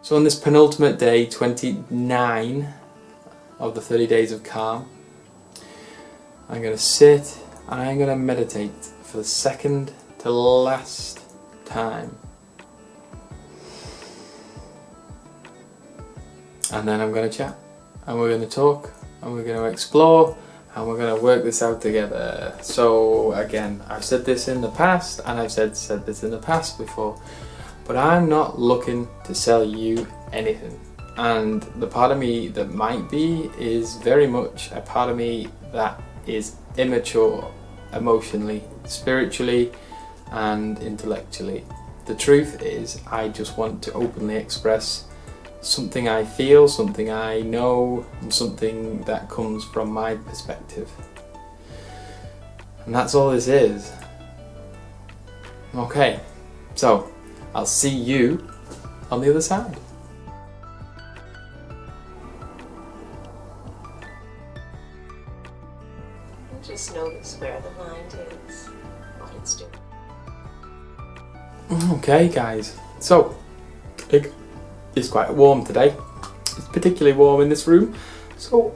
So on this penultimate day, 29 of the 30 days of calm, I'm going to sit and I'm going to meditate for the second to last time. And then I'm going to chat, and we're going to talk, and we're going to explore, and we're going to work this out together. So again, I've said this in the past, and I've said this in the past before, but I'm not looking to sell you anything. And the part of me that might be is very much a part of me that is immature emotionally, spiritually and intellectually. The truth is, I just want to openly express something I feel, something I know, and something that comes from my perspective. And that's all this is. Okay, so I'll see you on the other side. Just notice where the mind is, what it's doing. Okay guys, so it's quite warm today. It's particularly warm in this room, so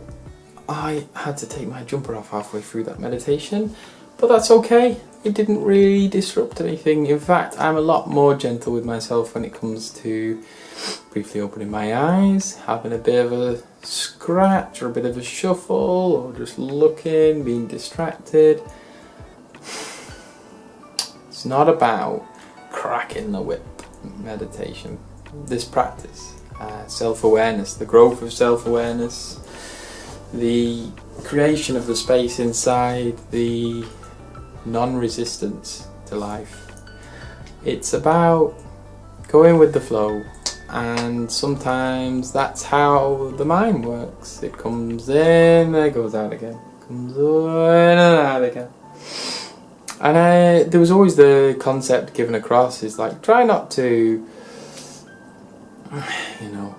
I had to take my jumper off halfway through that meditation, but that's okay. It didn't really disrupt anything. In fact, I'm a lot more gentle with myself when it comes to briefly opening my eyes, having a bit of a scratch or a bit of a shuffle, or just looking, being distracted. It's not about cracking the whip meditation. This practice, self-awareness, the growth of self-awareness, the creation of the space inside, the non-resistance to life. It's about going with the flow, and sometimes that's how the mind works. It comes in and it goes out again, comes in and out again. And there was always the concept given across is like, try not to, you know,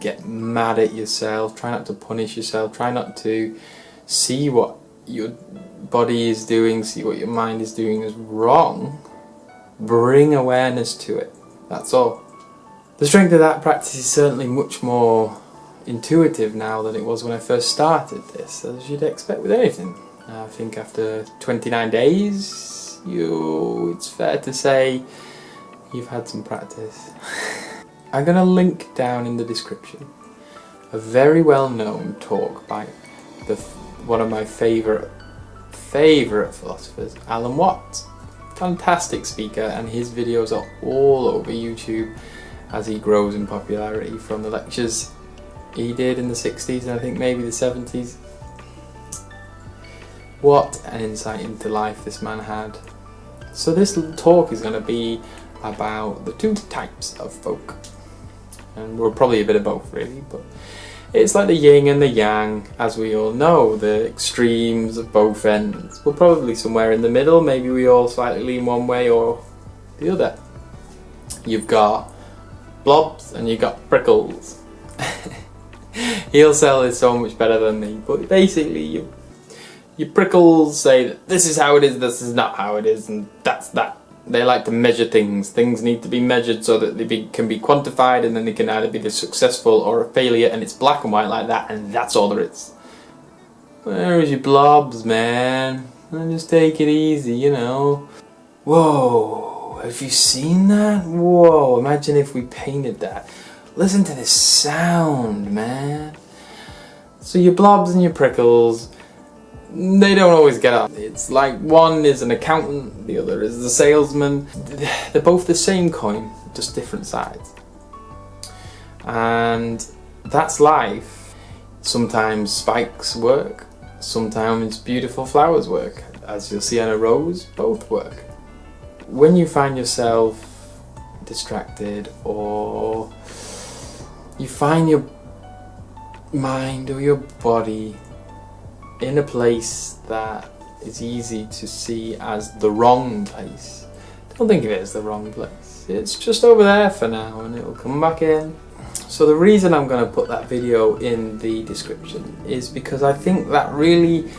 get mad at yourself, try not to punish yourself, try not to see what your body is doing, see what your mind is doing is wrong. Bring awareness to it, that's all. The strength of that practice is certainly much more intuitive now than it was when I first started this, as you'd expect with anything. I think after 29 days, it's fair to say you've had some practice. I'm going to link down in the description a very well known talk by one of my favourite philosophers, Alan Watts. Fantastic speaker, and his videos are all over YouTube as he grows in popularity from the lectures he did in the 60s and I think maybe the 70s. What an insight into life this man had. So this talk is going to be about the two types of folk, and we're probably a bit of both really, but it's like the yin and the yang, as we all know, the extremes of both ends. We're probably somewhere in the middle, maybe we all slightly lean one way or the other. You've got blobs and you've got prickles. He'll sell this so much better than me, but basically your prickles say that this is how it is, this is not how it is, and that's that. They like to measure things. Things need to be measured so that they can be quantified, and then they can either be a successful or a failure, and it's black and white like that, and that's all there is. Where's your blobs, man? Just take it easy, you know. Whoa, have you seen that? Whoa, imagine if we painted that. Listen to this sound, man. So your blobs and your prickles, they don't always get on. It's like one is an accountant, the other is the salesman. They're both the same coin, just different sides. And that's life. Sometimes spikes work, sometimes beautiful flowers work. As you'll see on a rose, both work. When you find yourself distracted, or you find your mind or your body in a place that is easy to see as the wrong place, don't think of it as the wrong place. It's just over there for now and it'll come back in. So the reason I'm going to put that video in the description is because I think that really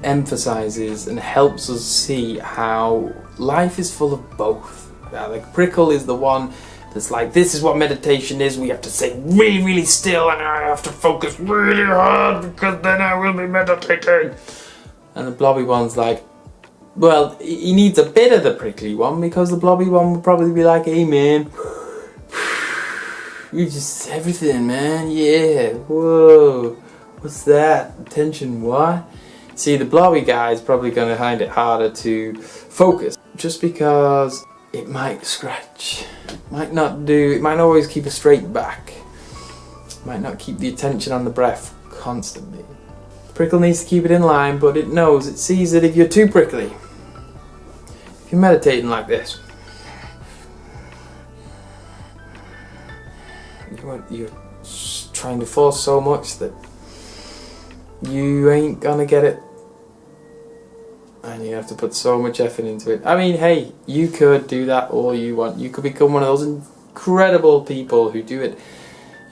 emphasizes and helps us see how life is full of both. The prickle is the one that's like, this is what meditation is, we have to sit really, really still and I have to focus really hard because then I will be meditating. And the blobby one's like, well, he needs a bit of the prickly one because the blobby one will probably be like, hey man, you just everything, man, yeah, whoa, what's that, tension, what? See, the blobby guy is probably going to find it harder to focus just because it might scratch, might not always keep a straight back, might not keep the attention on the breath constantly. Prickle needs to keep it in line, but it knows, it sees that if you're too prickly, if you're meditating like this, you're trying to force so much that you ain't gonna get it, and you have to put so much effort into it. I mean, hey, you could do that all you want. You could become one of those incredible people who do it,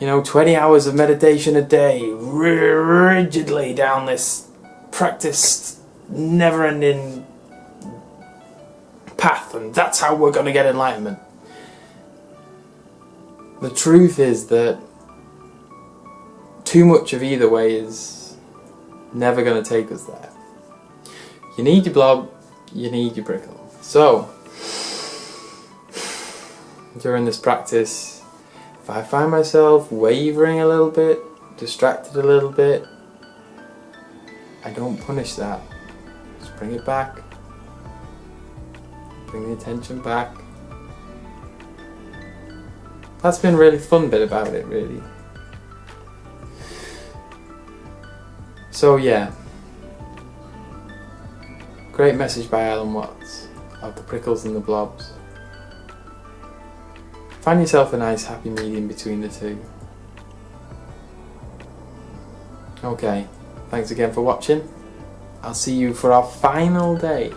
you know, 20 hours of meditation a day, rigidly down this practiced, never-ending path, and that's how we're gonna get enlightenment. The truth is that too much of either way is never going to take us there. You need your blob, you need your prickle. So, during this practice, if I find myself wavering a little bit, distracted a little bit, I don't punish that. Just bring it back. Bring the attention back. That's been a really fun bit about it, really. So yeah, great message by Alan Watts of the prickles and the blobs. Find yourself a nice happy medium between the two. Okay, thanks again for watching. I'll see you for our final day